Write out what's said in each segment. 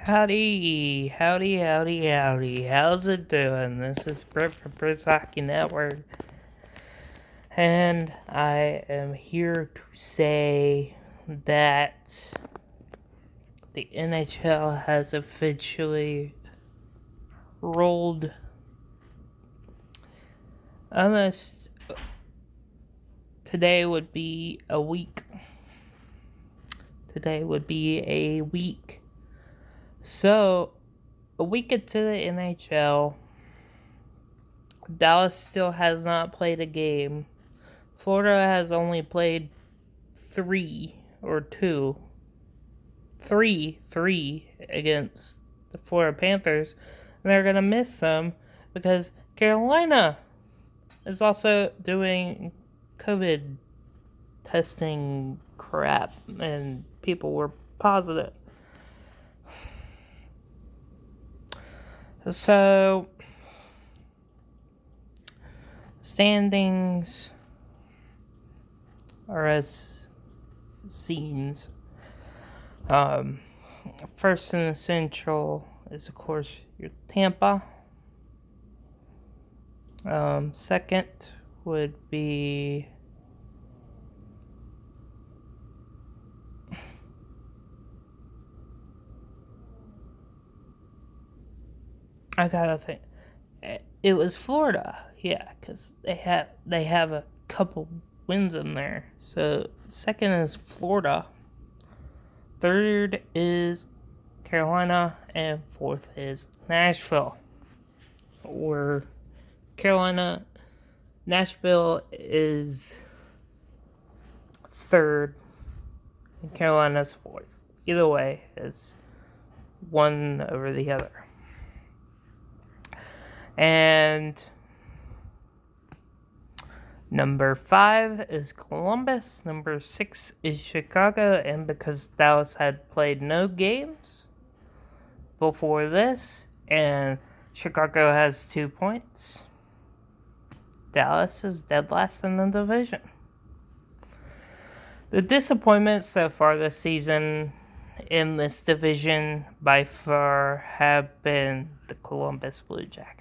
Howdy, howdy, howdy, howdy. How's it doing? This is Brett from Brits Hockey Network, and I am here to say that the NHL has officially rolled almost. Today would be a week. So, a week into the NHL, Dallas still has not played a game. Florida has only played three against the Florida Panthers, and they're gonna miss some because Carolina is also doing COVID testing crap, and people were positive. So, standings are as seems. First in the Central is, of course, your Tampa. Second would be I gotta think. It was Florida, yeah, because they have a couple wins in there. So second is Florida. Third is Carolina, and fourth is Nashville. Or Nashville is third, and Carolina's fourth. Either way, is one over the other. And number 5 is Columbus. Number 6 is Chicago. And because Dallas had played no games before this, and Chicago has 2 points, Dallas is dead last in the division. The disappointments so far this season in this division by far have been the Columbus Blue Jackets.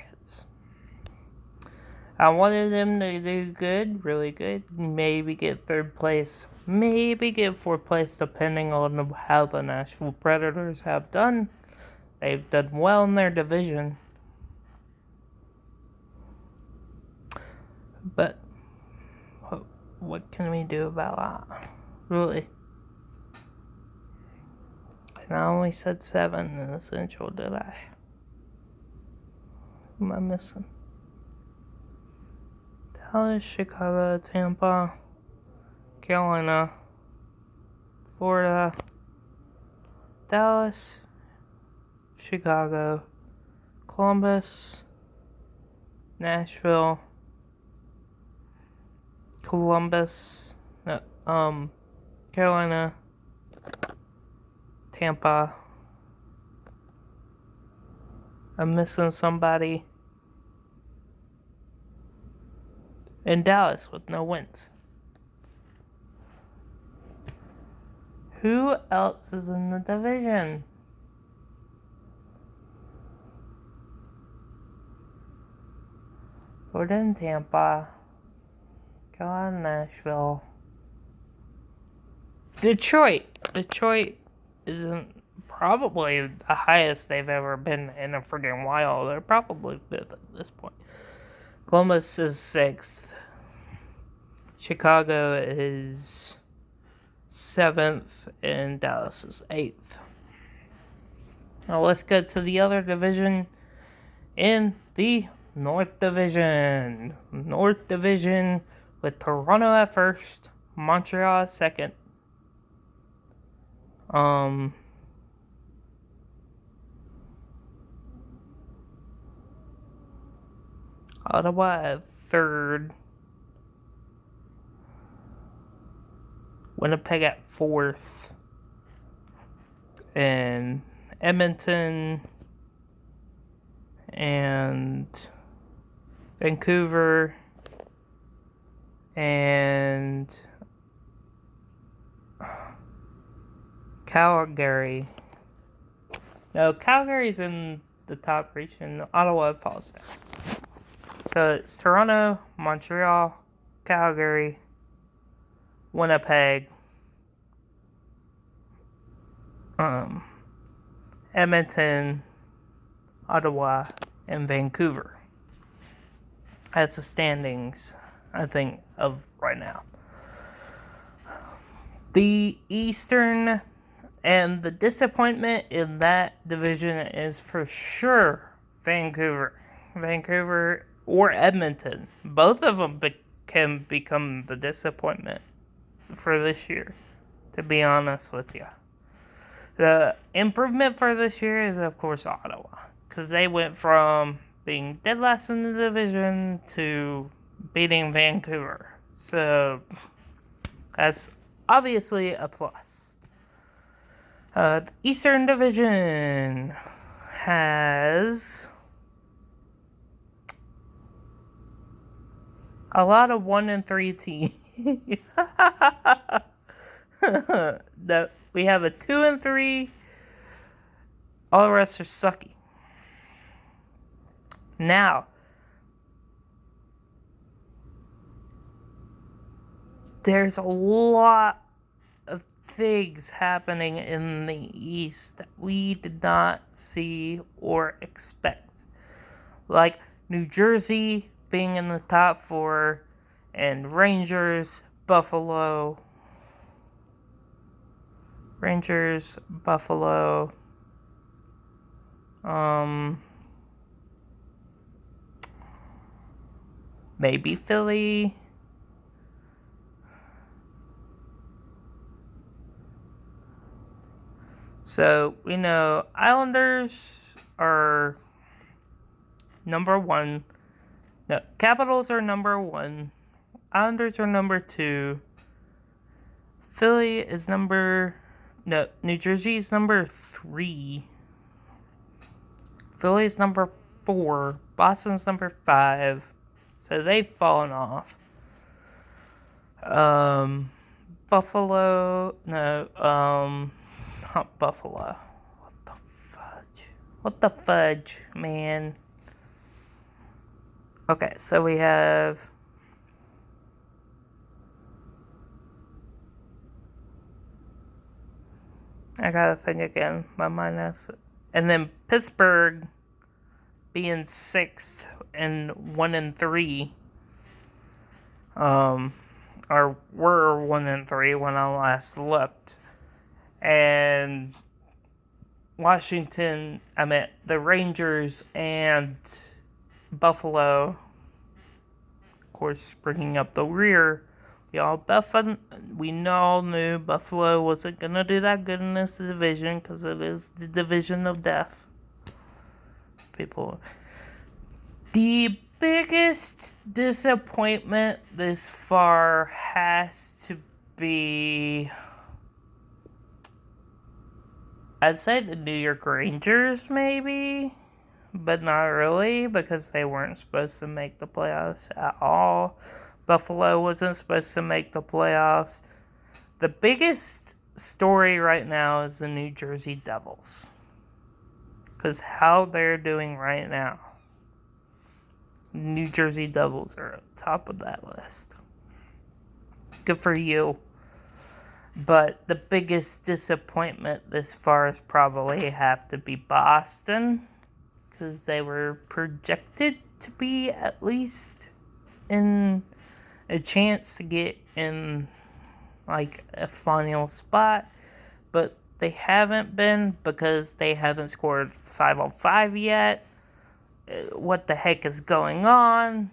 I wanted them to do good, really good, maybe get third place, maybe get fourth place, depending on how the Nashville Predators have done. They've done well in their division. But what can we do about that? Really? And I only said 7 in the Central, did I? Who am I missing? Dallas, Chicago, Tampa, Carolina, Florida, Dallas, Chicago, Columbus, Nashville, Carolina, Tampa. I'm missing somebody. And Dallas with no wins. Who else is in the division? Florida and Tampa, Carolina, Nashville, Detroit. Detroit isn't probably the highest they've ever been in a friggin' while. They're probably 5th at this point. Columbus is 6th. Chicago is 7th, and Dallas is 8th. Now let's go to the other division in the North Division. North Division with Toronto at first, Montreal at second. Ottawa at third. Winnipeg at 4th. And Edmonton and Vancouver and Calgary No, Calgary's in the top region. Ottawa falls down. So it's Toronto, Montreal, Calgary, Winnipeg, Edmonton, Ottawa, and Vancouver. That's the standings, I think, of right now. The Eastern and the disappointment in that division is for sure Vancouver. Vancouver or Edmonton. Both of them can become the disappointment for this year, to be honest with you. The improvement for this year is, of course, Ottawa. Because they went from being dead last in the division to beating Vancouver. So, that's obviously a plus. The Eastern Division has a lot of 1-3 teams. We have a 2-3. All the rest are sucky. Now, there's a lot of things happening in the East that we did not see or expect. Like New Jersey being in the top 4, and Rangers, Buffalo, maybe Philly. So, we know Islanders are number 1. No, Capitals are number 1. Islanders are number 2. Philly is number... No, New Jersey is number 3. Philly is number 4. Boston's number 5. So they've fallen off. Buffalo... No, not Buffalo. What the fudge, man? Okay, so we have... I gotta think again. My mind is... And then Pittsburgh being 6th and 1-3. Or were 1-3 when I last looked. And Washington, I meant the Rangers and Buffalo, of course, bringing up the rear. We all knew Buffalo wasn't going to do that good in this division because it is the division of death. The biggest disappointment this far has to be, I'd say the New York Rangers, maybe, but not really, because they weren't supposed to make the playoffs at all. Buffalo wasn't supposed to make the playoffs. The biggest story right now is the New Jersey Devils, because how they're doing right now. New Jersey Devils are at the top of that list. Good for you. But the biggest disappointment this far is probably have to be Boston, because they were projected to be at least in a chance to get in like a final spot, but they haven't been because they haven't scored 5-on-5 yet. What the heck is going on?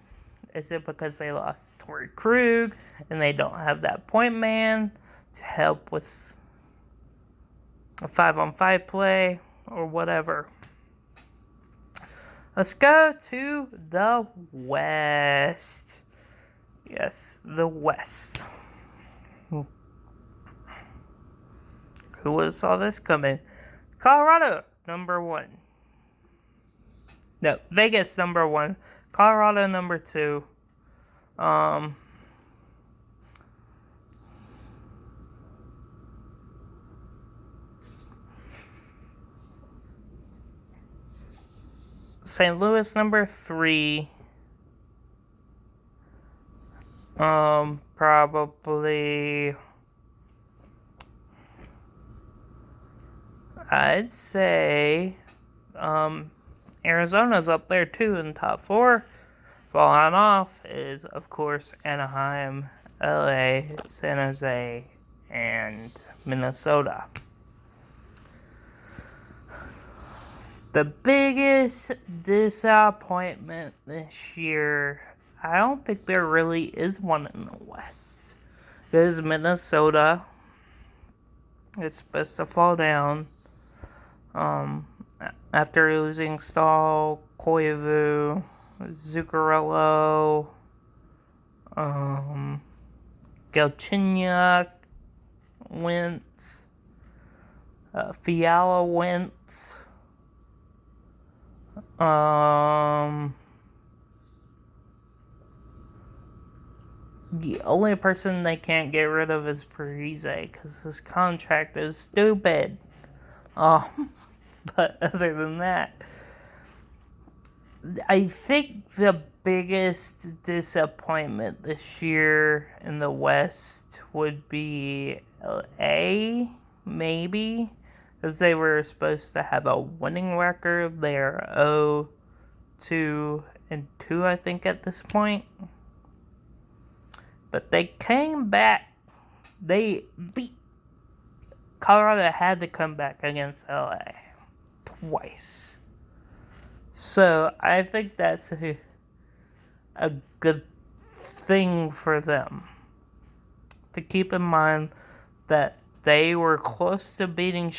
Is it because they lost Torrey Krug and they don't have that point man to help with a 5-on-5 play or whatever? Let's go to the West. Yes, the West. Who would have saw this coming? Colorado, number 1. No, Vegas, number 1. Colorado, number 2. St. Louis number 3. Probably, I'd say, Arizona's up there too in top 4. Falling off is, of course, Anaheim, LA, San Jose, and Minnesota. The biggest disappointment this year, I don't think there really is one in the West. Is Minnesota. It's supposed to fall down. After losing Stahl, Koivu, Zuccarello, Galchenyuk, Wentz, Fiala Wentz. The only person they can't get rid of is Parise because his contract is stupid. But other than that, I think the biggest disappointment this year in the West would be LA, maybe, because they were supposed to have a winning record. They're 0-2-2, I think, at this point. But they came back. They beat Colorado. Had to come back against LA twice. So I think that's a good thing for them to keep in mind that they were close to beating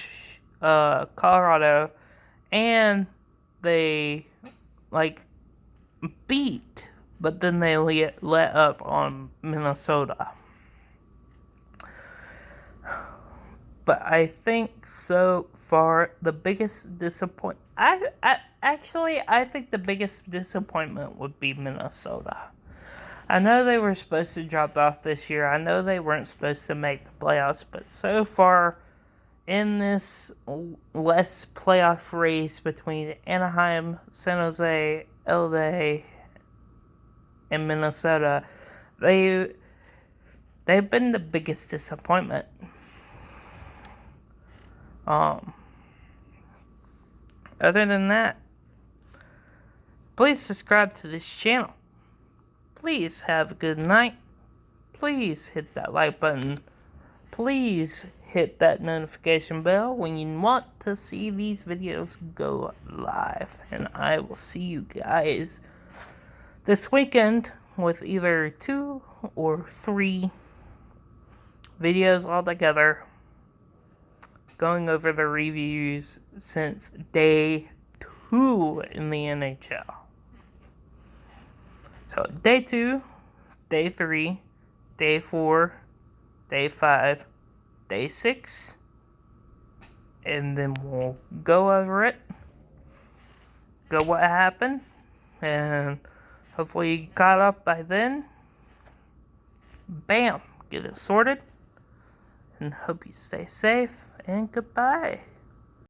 Colorado, and they beat, but then they let up on Minnesota. But I think so far the biggest disappointment. I think the biggest disappointment would be Minnesota. I know they were supposed to drop off this year. I know they weren't supposed to make the playoffs, but so far in this less playoff race between Anaheim, San Jose, LA, and Minnesota, they've been the biggest disappointment. Other than that, please subscribe to this channel. Please have a good night. Please hit that like button. Please hit that notification bell when you want to see these videos go live. And I will see you guys this weekend with either 2 or 3 videos all together, going over the reviews since day 2 in the NHL. So day 2, day 3, day 4, day 5, day 6, and then we'll go over it, go what happened, and hopefully you caught up by then. Bam, get it sorted, and hope you stay safe, and goodbye.